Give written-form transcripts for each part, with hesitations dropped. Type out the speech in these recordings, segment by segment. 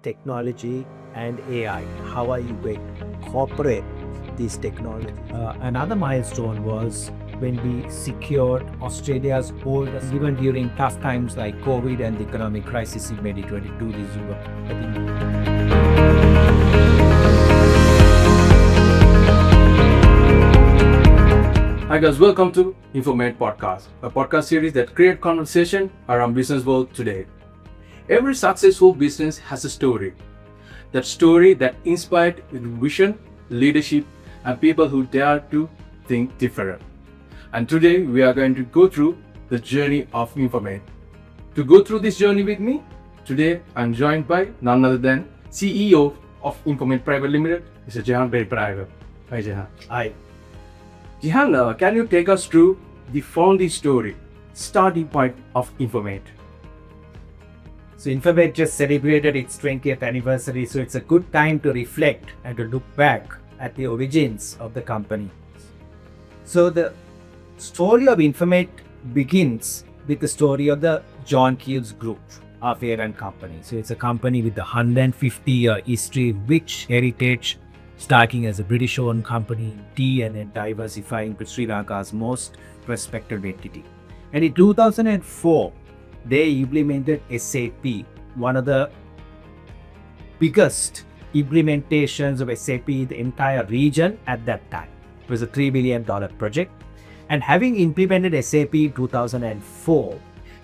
technology and AI. How are you going to incorporate these technologies? Another milestone was when we secured Australia's oldest, even during tough times like COVID and the economic crisis in 2022. These were, I think, Hi guys, welcome to Infomate podcast, a podcast series that creates conversation around business world today. Every successful business has a story. That story that inspired with vision, leadership, and people who dare to think different. And today we are going to go through the journey of Infomate. To go through this journey with me, today I'm joined by none other than CEO of Infomate Private Limited, Mr. Jehan Perinpanayagam. Hi Jehan. Hi. Jehan, can you take us through the founding story, starting point of Infomate? So Infomate just celebrated its 20th anniversary, so it's a good time to reflect and to look back at the origins of the company. So the story of Infomate begins with the story of the John Keells Group, our parent company. So it's a company with a 150-year history, rich heritage, starting as a British-owned company in tea and then diversifying to Sri Lanka's most respected entity. And in 2004, they implemented SAP, one of the biggest implementations of SAP in the entire region at that time. It was a $3 billion project. And having implemented SAP in 2004,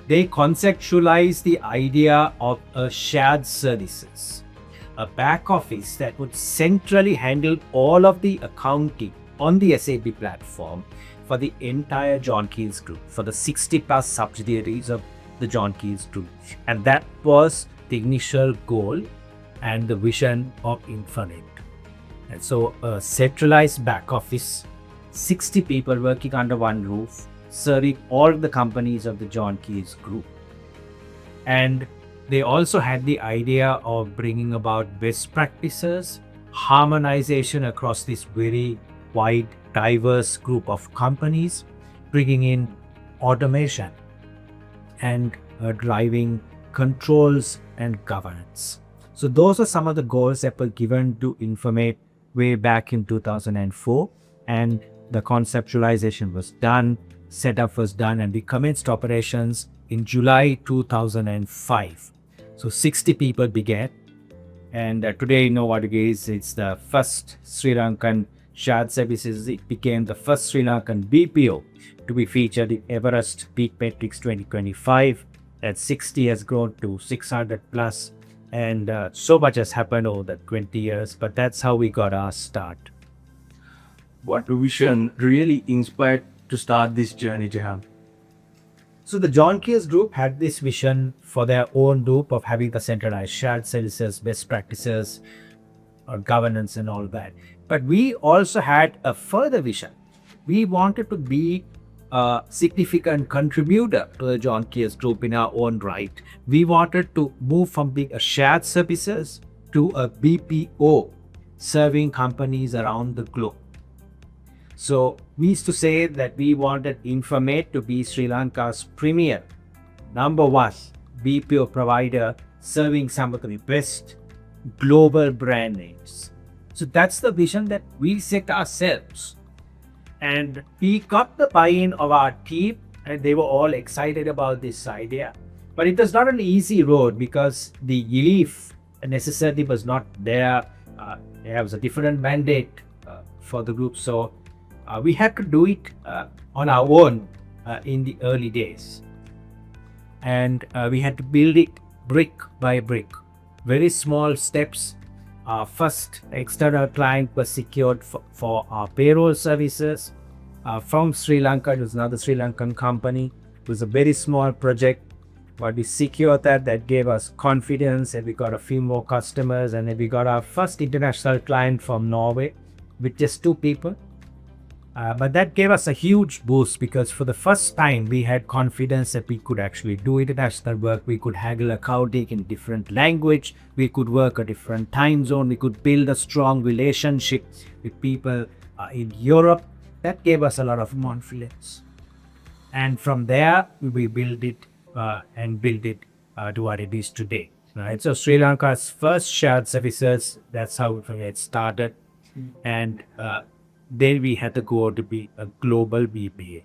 they conceptualized the idea of a shared services, a back office that would centrally handle all of the accounting on the SAP platform for the entire John Keells Group, for the 60 plus subsidiaries of the John Keells Group. And that was the initial goal and the vision of Infomate. And so a centralized back office, 60 people working under one roof, serving all the companies of the John Keells Group. And they also had the idea of bringing about best practices, harmonization across this very wide, diverse group of companies, bringing in automation and driving controls and governance. So those are some of the goals that were given to Infomate way back in 2004, and the conceptualization was done, setup was done, and we commenced operations in July 2005. So 60 people began, and today you know what it is. It's the first Sri Lankan shared services. It became the first Sri Lankan BPO to be featured in Everest Peak Metrics 2025. That 60 has grown to 600 plus, and so much has happened over the 20 years, but that's how we got our start. What vision really inspired to start this journey, Jehan? So the John Keells Group had this vision for their own group of having the centralized shared services, best practices, or governance and all that. But we also had a further vision. We wanted to be a significant contributor to the John Keells Group in our own right. We wanted to move from being a shared services to a BPO, serving companies around the globe. So we used to say that we wanted Infomate to be Sri Lanka's premier, number one BPO provider, serving some of the best global brand names. So that's the vision that we set ourselves. And we got the buy-in of our team, and they were all excited about this idea. But it was not an easy road because the belief necessarily was not there. There was a different mandate for the group. So we had to do it on our own in the early days. And we had to build it brick by brick. Very small steps. Our first external client was secured for our payroll services from Sri Lanka. It was another Sri Lankan company. It was a very small project, but we secured that. That gave us confidence, and we got a few more customers. And then we got our first international client from Norway with just 2 people. But that gave us a huge boost because for the first time we had confidence that we could actually do international work. We could handle accounting in different language. We could work a different time zone. We could build a strong relationship with people in Europe. That gave us a lot of confidence. And from there, we built it and built it to what it is today. right? So Sri Lanka's first shared services, that's how it started. And then we had to go to be a global BPA.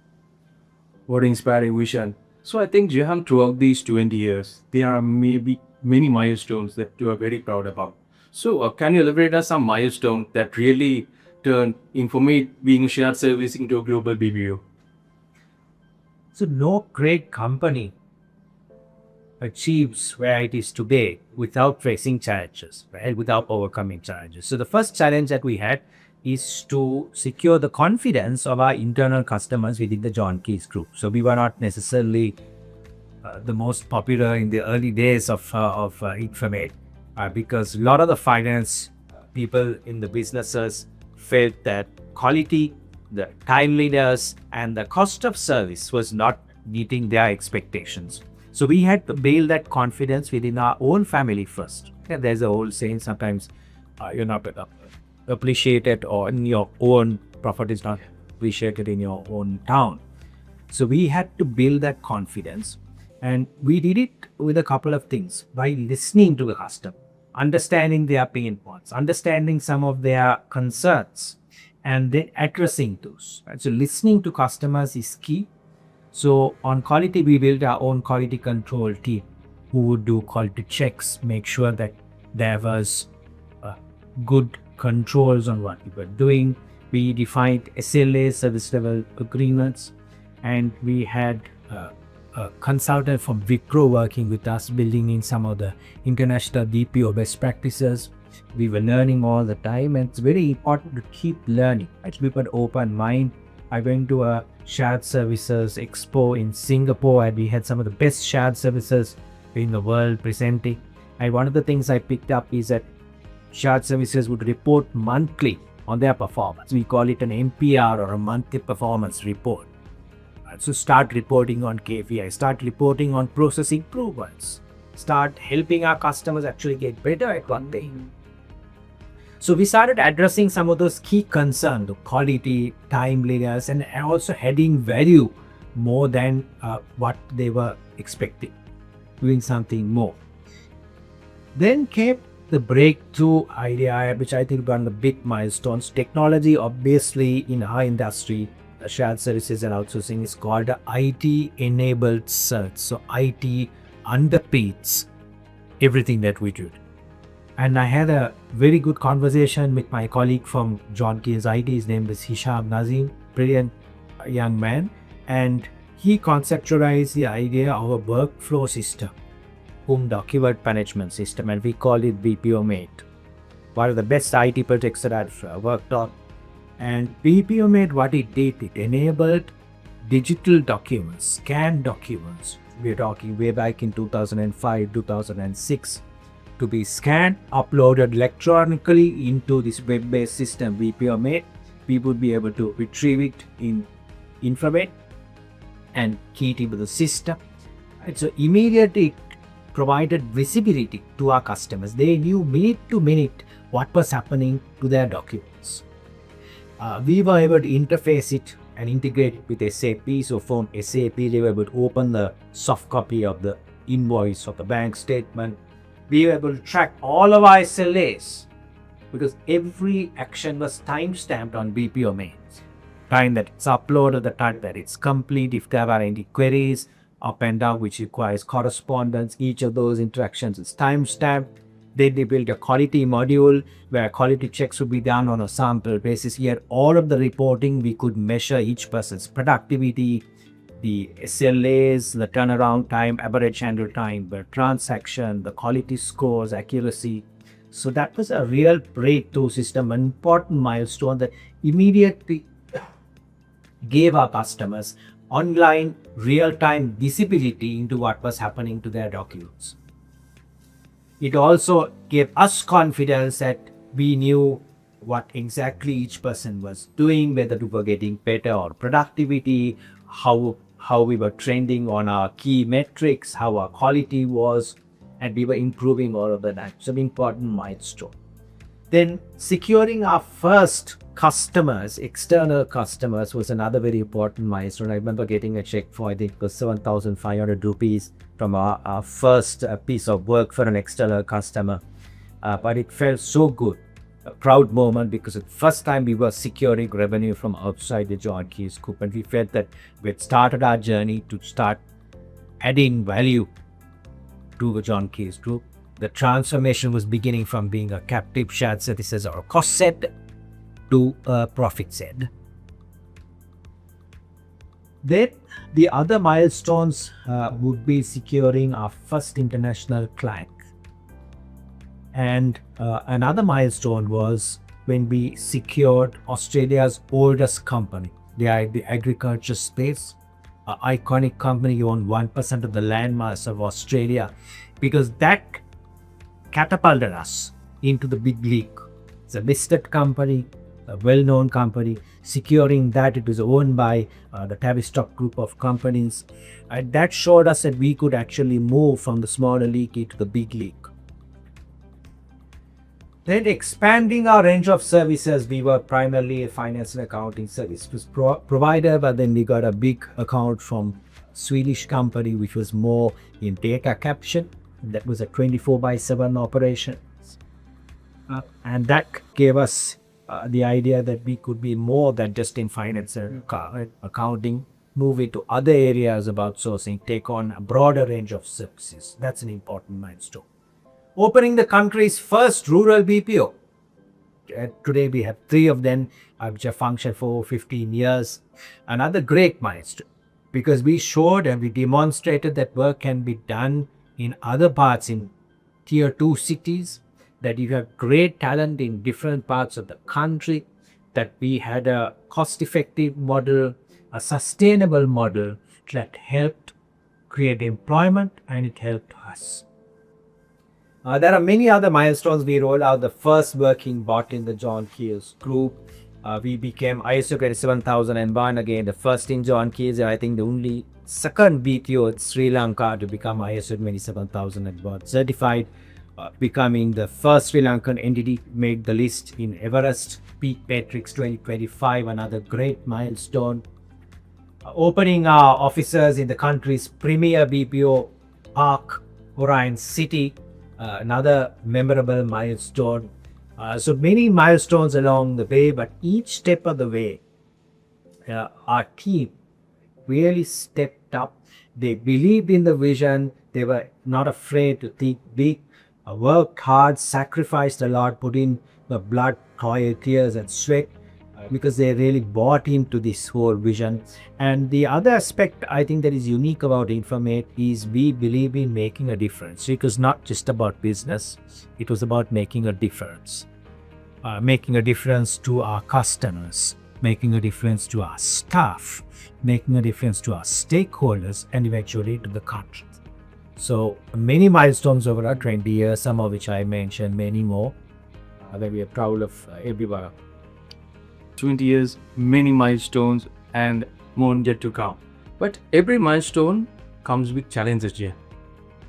What inspiring vision. So I think Jehan, throughout these 20 years, there are maybe many milestones that you are very proud about. So can you elaborate on some milestone that really turned Infomate being a shared service into a global BBO? So no great company achieves where it is today without facing challenges, right? Without overcoming challenges. So the first challenge that we had is to secure the confidence of our internal customers within the John Keys group. So we were not necessarily the most popular in the early days of Infomate because a lot of the finance people in the businesses felt that quality, the timeliness, and the cost of service was not meeting their expectations. So we had to build that confidence within our own family first. And there's a whole saying sometimes you're not appreciated or in your own profit is not appreciated in your own town. So we had to build that confidence, and we did it with a couple of things by listening to the customer, understanding their pain points, understanding some of their concerns, and then addressing those. Right? So listening to customers is key. So on quality, we built our own quality control team who would do quality checks, make sure that there was good controls on what we were doing. We defined SLA, service level agreements, and we had a consultant from Wipro working with us, building in some of the international DPO best practices. We were learning all the time, and it's very important to keep learning. I keep an open mind. I went to a shared services expo in Singapore, and we had some of the best shared services in the world presenting. And one of the things I picked up is that shared services would report monthly on their performance. We call it an MPR, or a monthly performance report. So start reporting on KPI, start reporting on process improvements, start helping our customers actually get better at what they do. So we started addressing some of those key concerns, the quality, timeliness, and also adding value more than what they were expecting, doing something more. Then came the breakthrough idea, which I think one of the big milestones. Technology, obviously, in our industry, shared services and outsourcing, is called IT enabled search. So IT underpins everything that we do. And I had a very good conversation with my colleague from John Keys IT. His name is Hisham Nazim, brilliant young man. And he conceptualized the idea of a workflow system, document management system, and we call it Infomate. One of the best IT projects that I've worked on. And Infomate, what it did, it enabled digital documents, scanned documents. We're talking way back in 2005, 2006. To be scanned, uploaded electronically into this web-based system, Infomate. We would be able to retrieve it in Infomate and key it into the system. And so immediately it provided visibility to our customers. They knew minute to minute what was happening to their documents. We were able to interface it and integrate it with SAP. So from SAP, they were able to open the soft copy of the invoice or the bank statement. We were able to track all of our SLAs because every action was time-stamped on Infomate. Time that it's uploaded, the time that it's complete, if there are any queries up and down which requires correspondence, each of those interactions is time-stamped. Then they built a quality module where quality checks would be done on a sample basis. Here, all of the reporting, we could measure each person's productivity, the SLAs, the turnaround time, average handle time, the transaction, the quality scores, accuracy. So that was a real breakthrough system, an important milestone that immediately gave our customers online real-time visibility into what was happening to their documents. It also gave us confidence that we knew what exactly each person was doing, whether we were getting better or productivity, how we were trending on our key metrics, how our quality was, and we were improving all of that. So important milestone. Then securing our first customers, external customers, was another very important milestone. I remember getting a check for, I think it was 7,500 rupees from our first piece of work for an external customer. But it felt so good, a proud moment, because it's the first time we were securing revenue from outside the John Keys Group, and we felt that we had started our journey to start adding value to the John Keys Group. The transformation was beginning from being a captive shared services or a cost center to a profit center. Then the other milestones would be securing our first international client. And another milestone was when we secured Australia's oldest company. They are in the agriculture space, an iconic company who own 1% of the landmass of Australia, because that catapulted us into the big league. It's a listed company, a well-known company. Securing that, it was owned by the Tavistock group of companies, and that showed us that we could actually move from the smaller league into the big league. Then expanding our range of services, we were primarily a finance and accounting service provider, but then we got a big account from a Swedish company which was more in data capture. That was a 24/7 operation. And that gave us the idea that we could be more than just in finance and accounting, move into other areas of outsourcing, take on a broader range of services. That's an important milestone. Opening the country's first rural BPO. Today we have 3 of them, which have functioned for 15 years. Another great milestone, because we showed and we demonstrated that work can be done in other parts, in tier 2 cities, that you have great talent in different parts of the country, that we had a cost-effective model, a sustainable model that helped create employment, and it helped us. There are many other milestones. We rolled out the first working bot in the John Keys Group. We became ISO 27001, again the first in John Keys, I think the only second BPO in Sri Lanka to become ISO 27001 certified, becoming the first Sri Lankan entity to make the list in Everest Peak Matrix 2025, another great milestone. Opening our offices in the country's premier BPO park, Orion City, another memorable milestone. So many milestones along the way, but each step of the way, our team really stepped up. They believed in the vision. They were not afraid to think big, worked hard, sacrificed a lot, put in the blood, toil, tears and sweat, because they really bought into this whole vision. And the other aspect I think that is unique about Infomate is we believe in making a difference. It was not just about business, it was about making a difference. Making a difference to our customers, making a difference to our staff, making a difference to our stakeholders, and eventually to the country. So many milestones over our 20 years, some of which I mentioned, many more that we are proud of everywhere. 20 years, many milestones, and more yet to come. But every milestone comes with challenges here.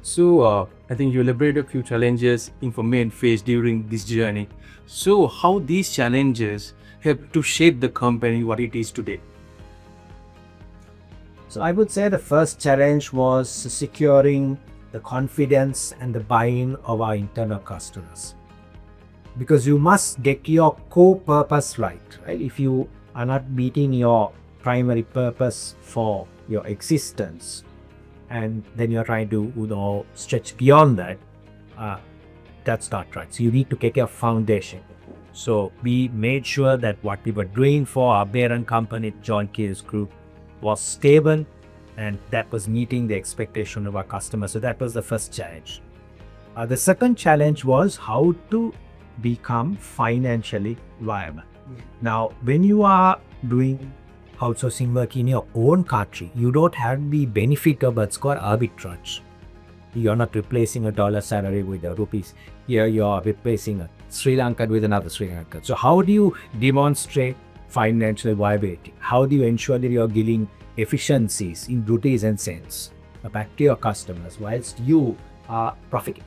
So I think you elaborated a few challenges Infomate faced during this journey. So how these challenges help to shape the company what it is today? So I would say the first challenge was securing the confidence and the buy-in of our internal customers. Because you must get your core purpose right? If you are not meeting your primary purpose for your existence, and then you're trying to stretch beyond that, that's not right. So you need to get your foundation. So we made sure that what we were doing for our parent company, John Keys Group, was stable, and that was meeting the expectation of our customers. So that was the first challenge. The second challenge was how to become financially viable. Now, when you are doing outsourcing work in your own country, you don't have the benefit of what's called arbitrage. You're not replacing a dollar salary with a rupees. Here you are replacing a Sri Lankan with another Sri Lankan. So how do you demonstrate financial viability? How do you ensure that you're giving efficiencies in rupees and cents back to your customers whilst you are profiting?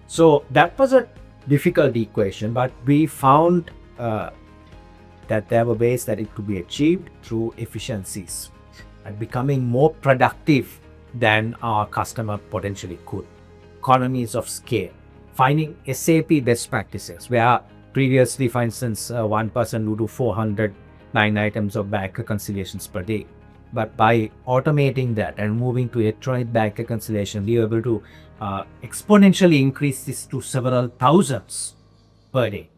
So that was a difficult equation, but we found that there were ways that it could be achieved through efficiencies and becoming more productive than our customer potentially could. Economies of scale, finding SAP best practices, where previously, for instance, one person would do 400 line items of bank reconciliations per day. But by automating that and moving to electronic bank reconciliation, we were able to exponentially increase this to several thousands per day.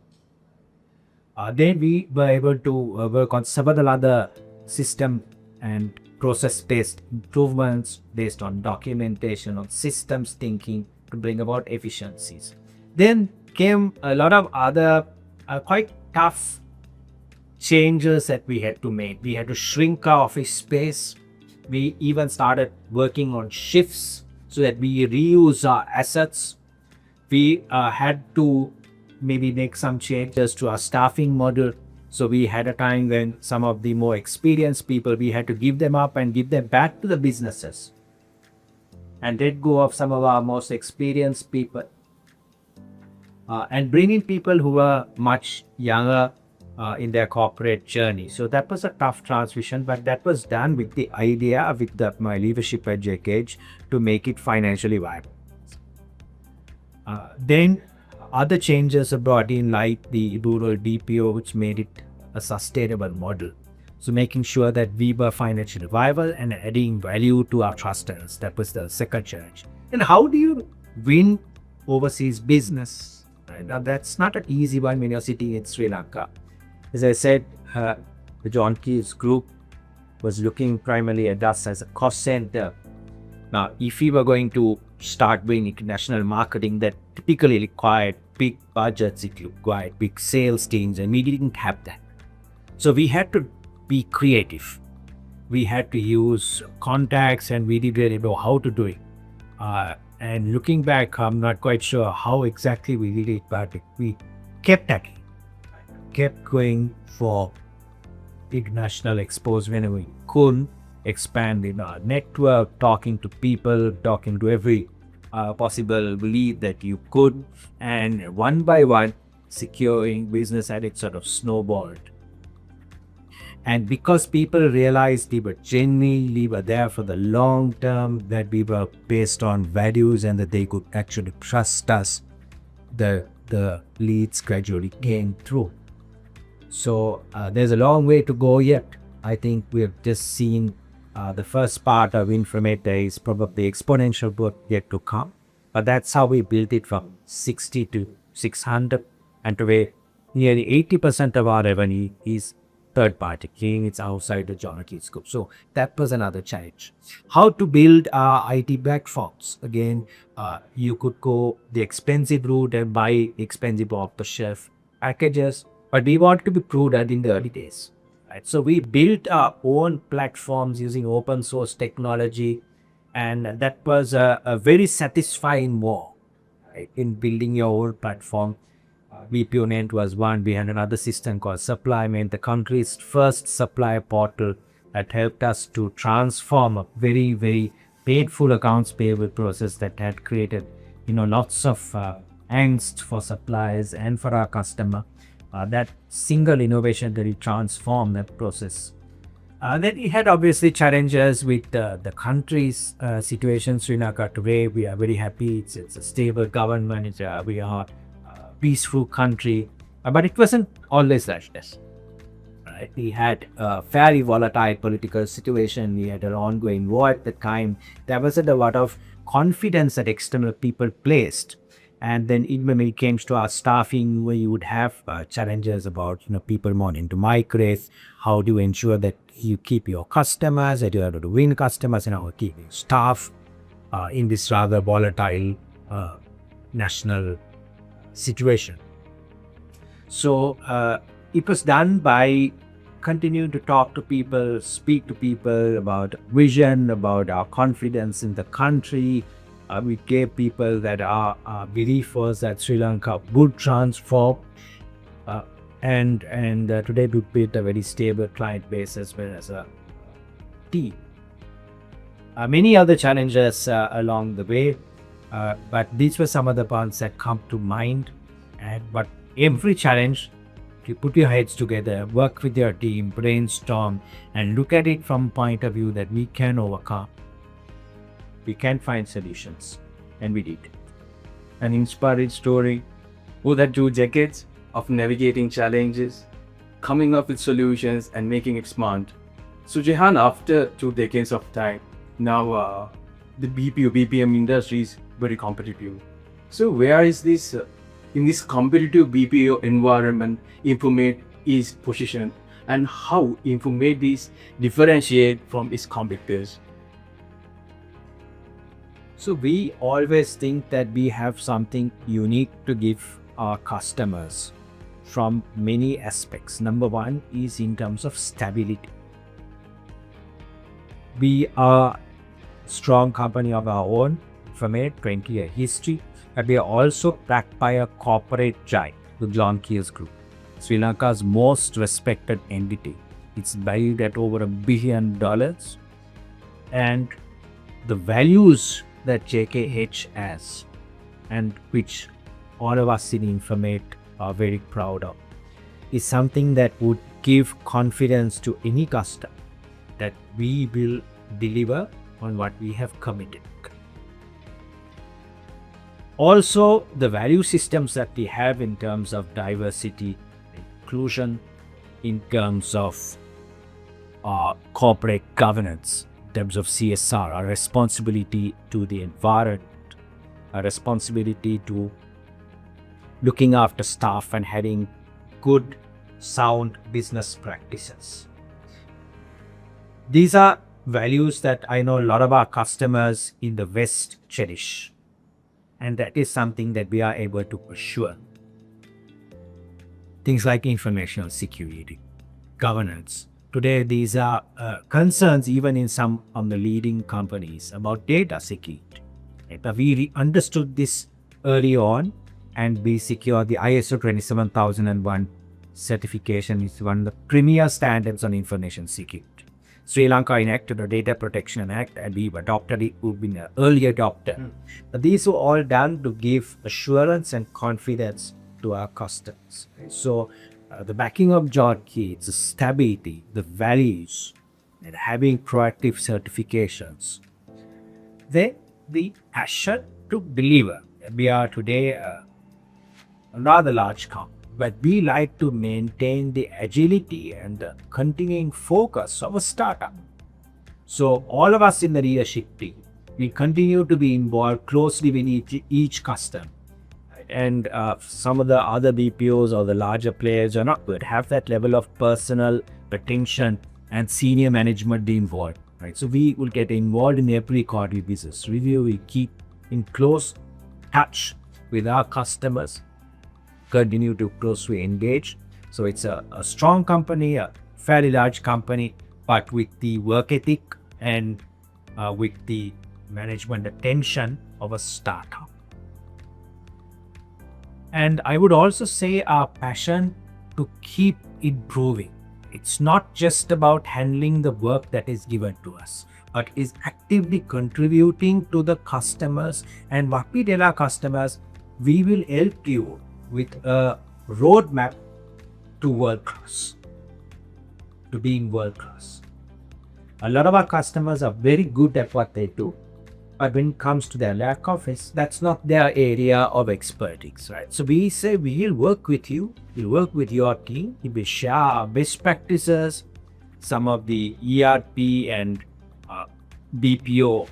Then we were able to work on several other system and process-based improvements based on documentation, on systems thinking to bring about efficiencies. Then came a lot of other quite tough changes that we had to make. We had to shrink our office space. We even started working on shifts so that we reuse our assets. We had to maybe make some changes to our staffing model. So we had a time when some of the more experienced people, we had to give them up and give them back to the businesses and let go of some of our most experienced people and bring in people who were much younger in their corporate journey. So that was a tough transition, but that was done with the idea with my leadership at JKH to make it financially viable. Then other changes are brought in, like the rural DPO, which made it a sustainable model. So making sure that we were financially viable and adding value to our trusters. That was the second challenge. And how do you win overseas business? Right? Now, that's not an easy one when you're sitting in Sri Lanka. As I said, the John Keys group was looking primarily at us as a cost center. Now, if we were going to start doing international marketing, that typically required big budgets, it required big sales teams, and we didn't have that. So we had to be creative. We had to use contacts, and we didn't really know how to do it. And looking back, I'm not quite sure how exactly we did it, but we kept at it. Kept going for international exposure whenever we could, expanding our network, talking to people, talking to every possible lead that you could, and one by one securing business, and it sort of snowballed. And because people realized we were genuinely were there for the long term, that we were based on values and that they could actually trust us, the leads gradually came through. So there's a long way to go yet. I think we've just seen the first part of Infomate. There is probably exponential growth yet to come. But that's how we built it from 60 to 600. And today, nearly 80% of our revenue is third party, meaning it's outside the John Keys group. So that was another challenge. How to build IT platforms. Again, you could go the expensive route and buy expensive off-the-shelf packages, but we want to be prudent in the early days. Right? So we built our own platforms using open source technology, and that was a very satisfying move, right, in building your own platform. VPONet was one. We had another system called Supplyment, the country's first supply portal that helped us to transform a very, very painful accounts payable process that had created, lots of angst for suppliers and for our customer. That single innovation really transformed that process. Then we had obviously challenges with the country's situation. Sri Lanka today, we are very happy. It's a stable government. We are peaceful country, but it wasn't always like this. Right? We had a fairly volatile political situation. We had an ongoing war at the time. There wasn't a lot of confidence that external people placed. And then when it came to our staffing, we would have challenges about people wanting to migrate. How do you ensure that you keep your customers, that you're able to win customers, and how keep your staff in this rather volatile national situation. So it was done by continuing to talk to people, speak to people about vision, about our confidence in the country. We gave people that our belief was that Sri Lanka would transform, and today we built a very stable client base as well as a team. Many other challenges along the way. But these were some of the ones that come to mind. But every challenge You put your heads together, work with your team, brainstorm, and look at it from point of view that we can overcome. We can find solutions, and we did. An inspiring story over 2 decades of navigating challenges, coming up with solutions, and making it smart. So, Jehan, after 2 decades of time, now the BPM industry is very competitive. So, where is this in this competitive BPO environment? Infomate is positioned, and how Infomate is differentiate from its competitors? So we always think that we have something unique to give our customers from many aspects. Number one is in terms of stability. We are a strong company of our own from a 20-year history, and we are also backed by a corporate giant, the Lanka Group, Sri Lanka's most respected entity. It's valued at over $1 billion, and the values that JKH has, and which all of us in Infomate are very proud of, is something that would give confidence to any customer that we will deliver on what we have committed. Also, the value systems that we have in terms of diversity, inclusion, in terms of corporate governance, in terms of CSR, our responsibility to the environment, our responsibility to looking after staff and having good, sound business practices. These are values that I know a lot of our customers in the West cherish, and that is something that we are able to pursue. Things like informational security, governance. Today, these are concerns even in some of the leading companies about data security. But we understood this early on, and we secured the ISO 27001 certification. Is one of the premier standards on information security. Sri Lanka enacted a Data Protection Act, and we've adopted it. We've been an early adopter. But these were all done to give assurance and confidence to our customers. So the backing of John Key, the stability, the values, and having proactive certifications. Then the passion to deliver. We are today a rather large company, but we like to maintain the agility and the continuing focus of a startup. So all of us in the leadership team, we continue to be involved closely with each customer. And some of the other BPOs or the larger players are not good, have that level of personal attention and senior management involved, right? So we will get involved in every quarterly business review. We keep in close touch with our customers, continue to closely engage. So it's a strong company, a fairly large company, but with the work ethic and with the management attention of a startup. And I would also say our passion to keep improving. It's not just about handling the work that is given to us, but is actively contributing to the customers. And what we tell our customers, we will help you with a roadmap to world class, to being world class. A lot of our customers are very good at what they do, but when it comes to their lack of it, that's not their area of expertise, right? So we say we'll work with you, we'll work with your team, we will share our best practices, some of the ERP and BPO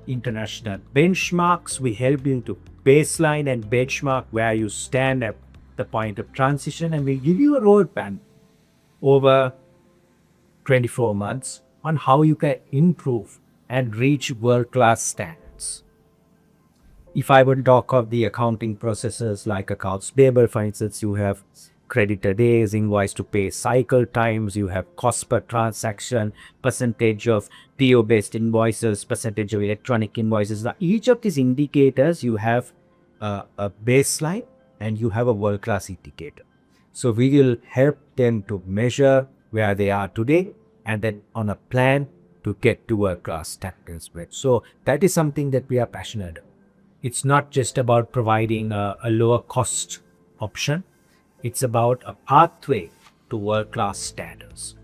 international benchmarks. We help you to baseline and benchmark where you stand at the point of transition, and we'll give you a roadmap over 24 months on how you can improve and reach world-class standards. If I would talk of the accounting processes like accounts payable, for instance, you have creditor days, invoice to pay cycle times, you have cost per transaction, percentage of PO-based invoices, percentage of electronic invoices. Now, each of these indicators, you have a baseline and you have a world-class indicator. So we will help them to measure where they are today and then on a plan to get to world-class standards. So that is something that we are passionate about. It's not just about providing a lower cost option, It's about a pathway to world-class standards.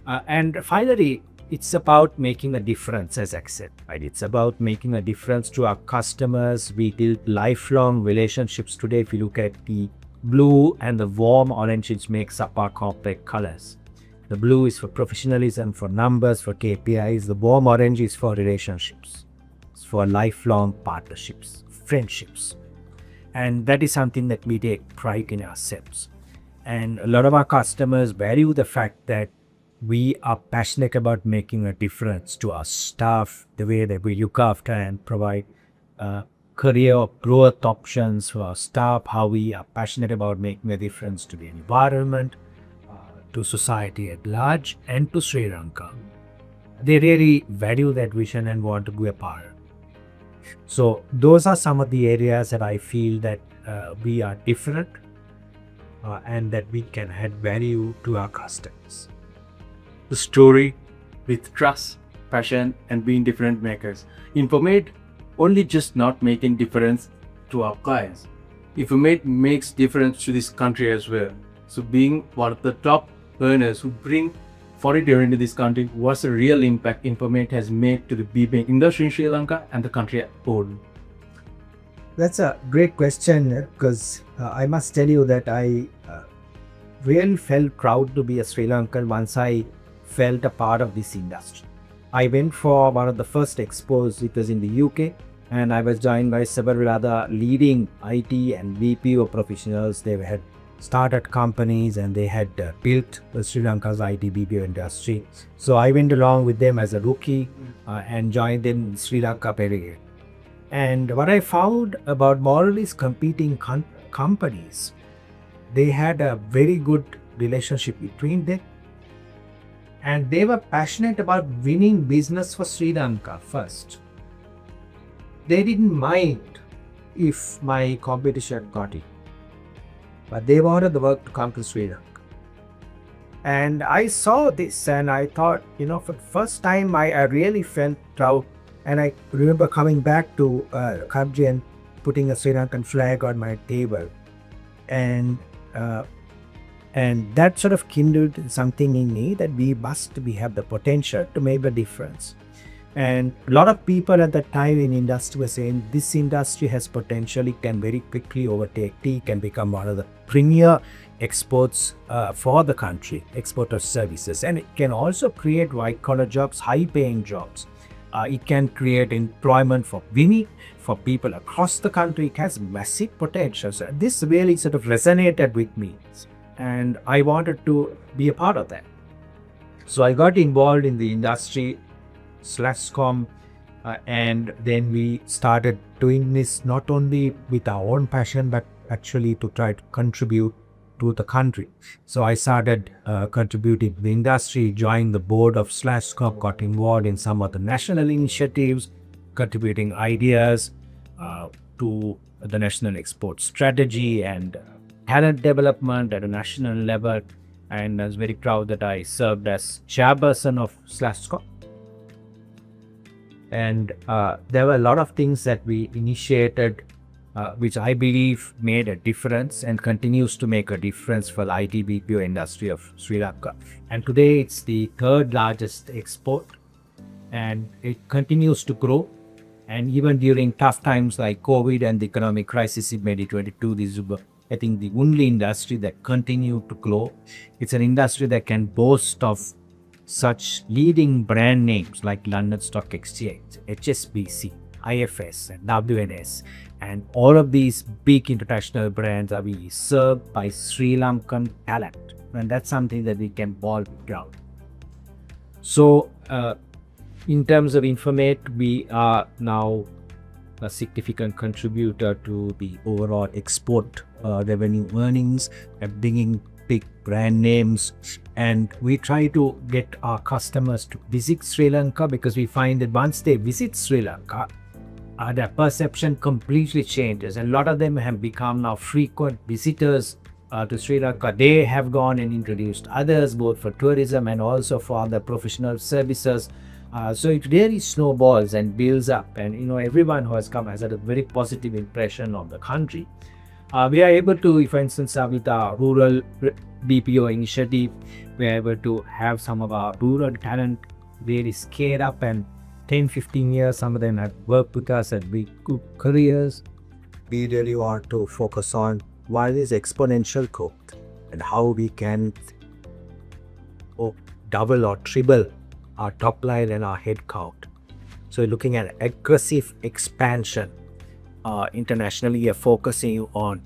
And finally, it's about making a difference, as I said, right? It's about making a difference to our customers. We build lifelong relationships today. If you look at the blue and the warm orange, which makes up our corporate colors. The blue is for professionalism, for numbers, for KPIs. The warm orange is for relationships. It's for lifelong partnerships, friendships. And that is something that we take pride in ourselves. And a lot of our customers value the fact that we are passionate about making a difference to our staff, the way that we look after and provide career growth options for our staff, how we are passionate about making a difference to the environment, to society at large, and to Sri Lanka. They really value that vision and want to be a part. So those are some of the areas that I feel that we are different and that we can add value to our customers. The story with trust, passion, and being different makers. Infomate only just not making difference to our clients. Infomate makes difference to this country as well. So being one of the top earners who bring foreign direct into this country, what's the real impact Infomate has made to the BPA industry in Sri Lanka and the country at whole? That's a great question, because I must tell you that I really felt proud to be a Sri Lankan once I felt a part of this industry. I went for one of the first expos. It was in the UK, and I was joined by several other leading IT and BPO professionals. They had started companies and they had built Sri Lanka's IT BPO industry. So I went along with them as a rookie and joined them in Sri Lanka period. And what I found about more or less competing companies, they had a very good relationship between them. And they were passionate about winning business for Sri Lanka first. They didn't mind if my competition got it, but they wanted the work to come to Sri Lanka. And I saw this and I thought, for the first time I really felt proud. And I remember coming back to country and putting a Sri Lankan flag on my table. And that sort of kindled something in me that we have the potential to make a difference. And a lot of people at that time in industry were saying this industry has potential, it can very quickly overtake tea, can become one of the premier exports for the country, export of services. And it can also create white collar jobs, high paying jobs. It can create employment for women, for people across the country. It has massive potential. So this really sort of resonated with me. And I wanted to be a part of that. So I got involved in the industry /com and then we started doing this not only with our own passion but actually to try to contribute to the country. So I started contributing to the industry, joined the board of /com, got involved in some of the national initiatives, contributing ideas to the national export strategy and talent development at a national level. And I was very proud that I served as chairperson of /com. And there were a lot of things that we initiated which I believe made a difference and continues to make a difference for the IT BPO industry of Sri Lanka. And today it's the third largest export and it continues to grow. And even during tough times like COVID and the economic crisis in 2022, this is, I think, the only industry that continued to grow. It's an industry that can boast of such leading brand names like London Stock Exchange, HSBC, IFS and WNS, and all of these big international brands are being served by Sri Lankan talent, and that's something that we can all be proud. So in terms of Infomate, we are now a significant contributor to the overall export revenue earnings and bringing big brand names, and we try to get our customers to visit Sri Lanka because we find that once they visit Sri Lanka, their perception completely changes. And a lot of them have become now frequent visitors to Sri Lanka. They have gone and introduced others, both for tourism and also for other professional services. So it really snowballs and builds up, and everyone who has come has had a very positive impression of the country. We are able to, for instance, with our rural BPO initiative, we are able to have some of our rural talent really scale up, and 10, 15 years, some of them have worked with us and we good careers. We really want to focus on what is exponential growth and how we can double or triple our top line and our head count. So looking at aggressive expansion internationally, we are focusing on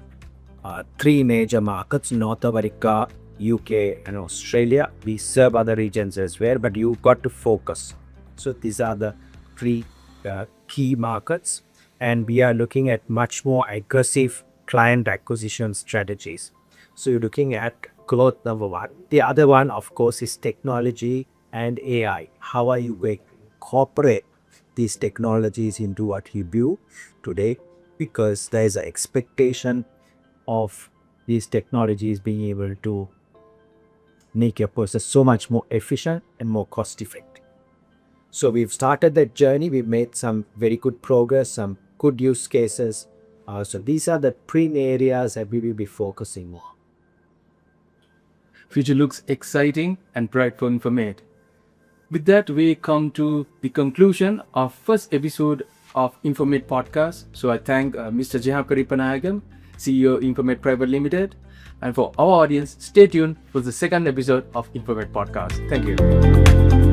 three major markets: North America, UK, and Australia. We serve other regions as well, but you've got to focus. So these are the three key markets, and we are looking at much more aggressive client acquisition strategies. So you're looking at growth, number one. The other one, of course, is technology and AI. How are you going to incorporate these technologies into what you do today? Because there is an expectation of these technologies being able to make your process so much more efficient and more cost effective. So we've started that journey. We've made some very good progress, some good use cases. So these are the three areas that we will be focusing on. Future looks exciting and bright for Infomate. With that, we come to the conclusion of first episode of Infomate podcast. So I thank Mr. Jehan Perinpanayagam, CEO Infomate Private Limited. And for our audience, stay tuned for the second episode of Infomate podcast. Thank you.